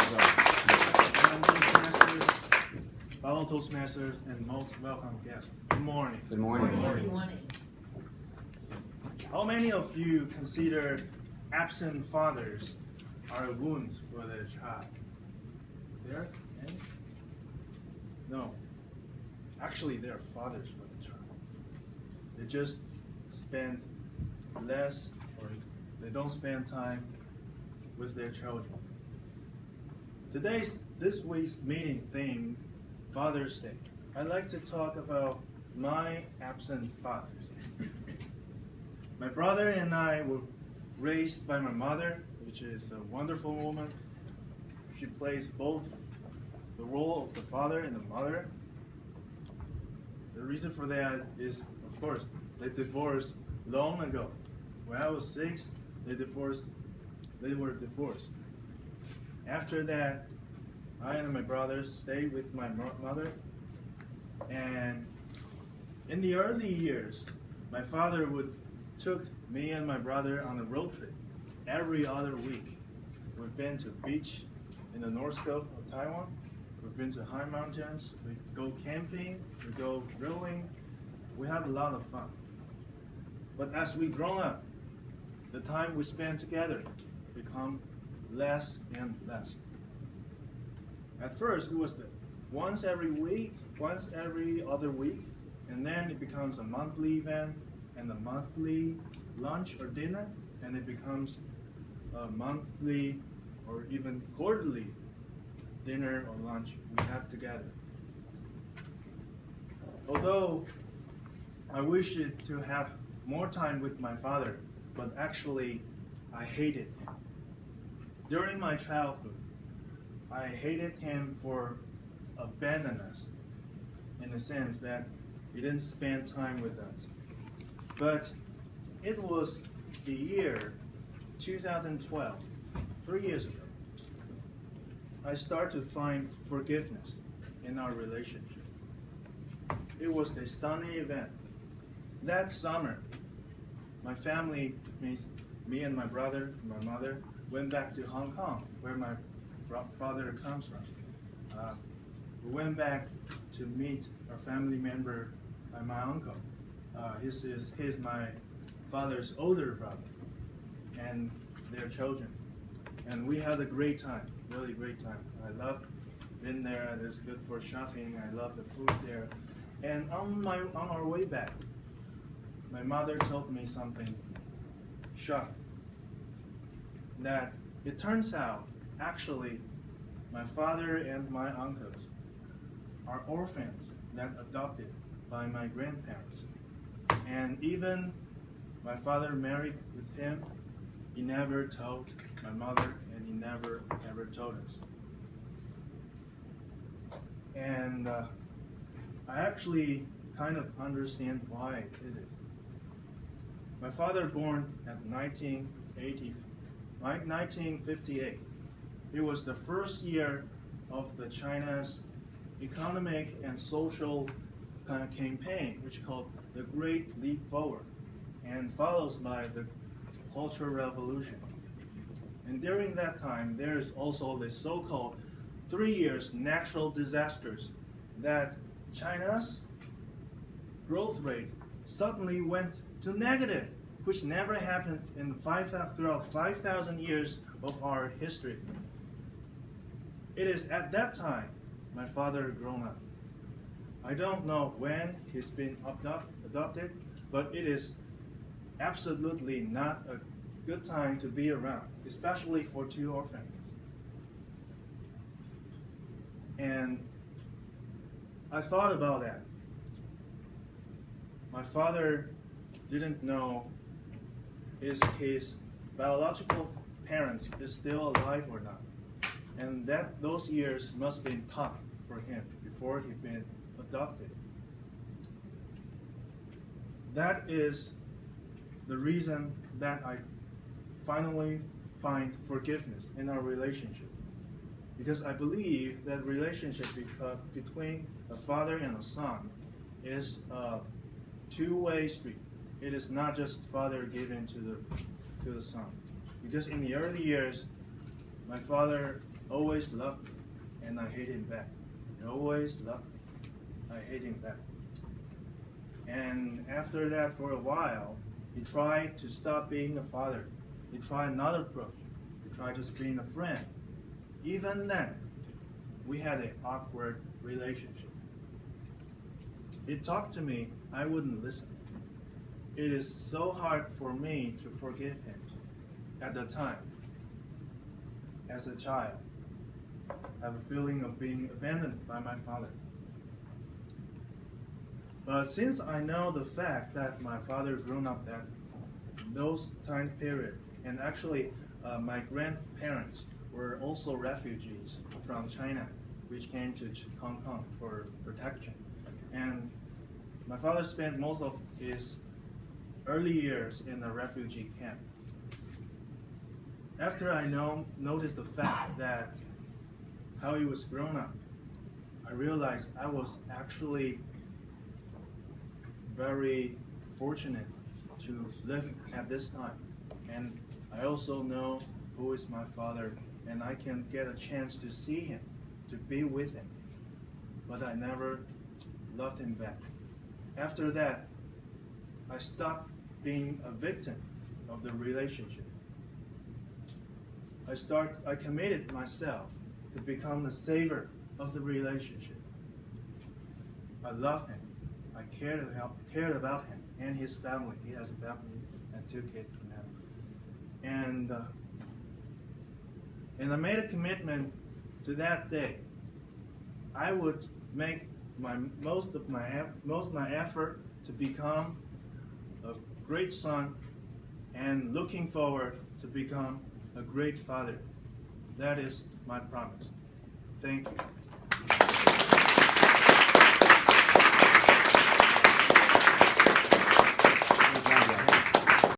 Toastmasters, fellow Toastmasters, and most welcome guests. Good morning. Good morning. Good morning. So, how many of you consider absent fathers are a wound for their child? There? Any? No. Actually, they're fathers for the child. They just spend less, or they don't spend time with their children. This week's meeting theme, Father's Day. I'd like to talk about my absent fathers. My brother and I were raised by my mother, which is a wonderful woman. She plays both the role of the father and the mother. The reason for that is, of course, they divorced long ago. When I was 6, they were divorced. After that, I and my brother stayed with my mother, and in the early years, my father took me and my brother on a road trip every other week. We've been to beach in the north coast of Taiwan. We've been to high mountains. We go camping. We go rowing. We have a lot of fun. But as we grown up, the time we spend together become less and less. At first, it was once every week, once every other week, and then it becomes a monthly event and a monthly lunch or dinner, and it becomes a monthly or even quarterly dinner or lunch we have together. Although I wish to have more time with my father, but actually I hated him. During my childhood, I hated him for abandoning us, in the sense that he didn't spend time with us. But it was the year 2012, 3 years ago, I started to find forgiveness in our relationship. It was a stunning event. That summer, my family, me and my brother, my mother, went back to Hong Kong, where my father comes from. We went back to meet a family member, my uncle. He's my father's older brother, and their children. And we had a great time, really great time. I loved being there. It's good for shopping. I love the food there. And on our way back, my mother told me something shocking. That it turns out, actually, my father and my uncles are orphans that adopted by my grandparents. And even my father married with him, he never told my mother, and he never ever told us. And I actually kind of understand why it is. My father born at 1958. It was the first year of the China's economic and social kind of campaign, which is called the Great Leap Forward, and follows by the Cultural Revolution. And during that time, there is also the so-called 3 years natural disasters that China's growth rate suddenly went to negative, which never happened in throughout 5,000 years of our history. It is at that time my father grown up. I don't know when he's been adopted, but it is absolutely not a good time to be around, especially for 2 orphans. And I thought about that. My father didn't know if his biological parents is still alive or not. And those years must have been tough for him before he'd been adopted. That is the reason that I finally find forgiveness in our relationship. Because I believe that relationship between a father and a son is a two-way street. It is not just father giving to the son. Because in the early years, my father always loved me, and I hate him back. He always loved me. I hate him back. And after that, for a while, he tried to stop being a father. He tried another approach. He tried just being a friend. Even then, we had an awkward relationship. He talked to me, I wouldn't listen. It is so hard for me to forgive him at the time. As a child, I have a feeling of being abandoned by my father. But since I know the fact that my father grew up at those time period, and actually my grandparents were also refugees from China, which came to Hong Kong for protection. And my father spent most of his early years in a refugee camp. After I noticed the fact that how he was grown up, I realized I was actually very fortunate to live at this time. And I also know who is my father, and I can get a chance to see him, to be with him. But I never loved him back. After that, I stopped being a victim of the relationship. I committed myself to become the savior of the relationship. I loved him. I cared about him and his family. He has a family and 2 kids now. And I made a commitment to that day. I would make most of my effort to become a great son, and looking forward to become a great father. That is my promise. Thank you.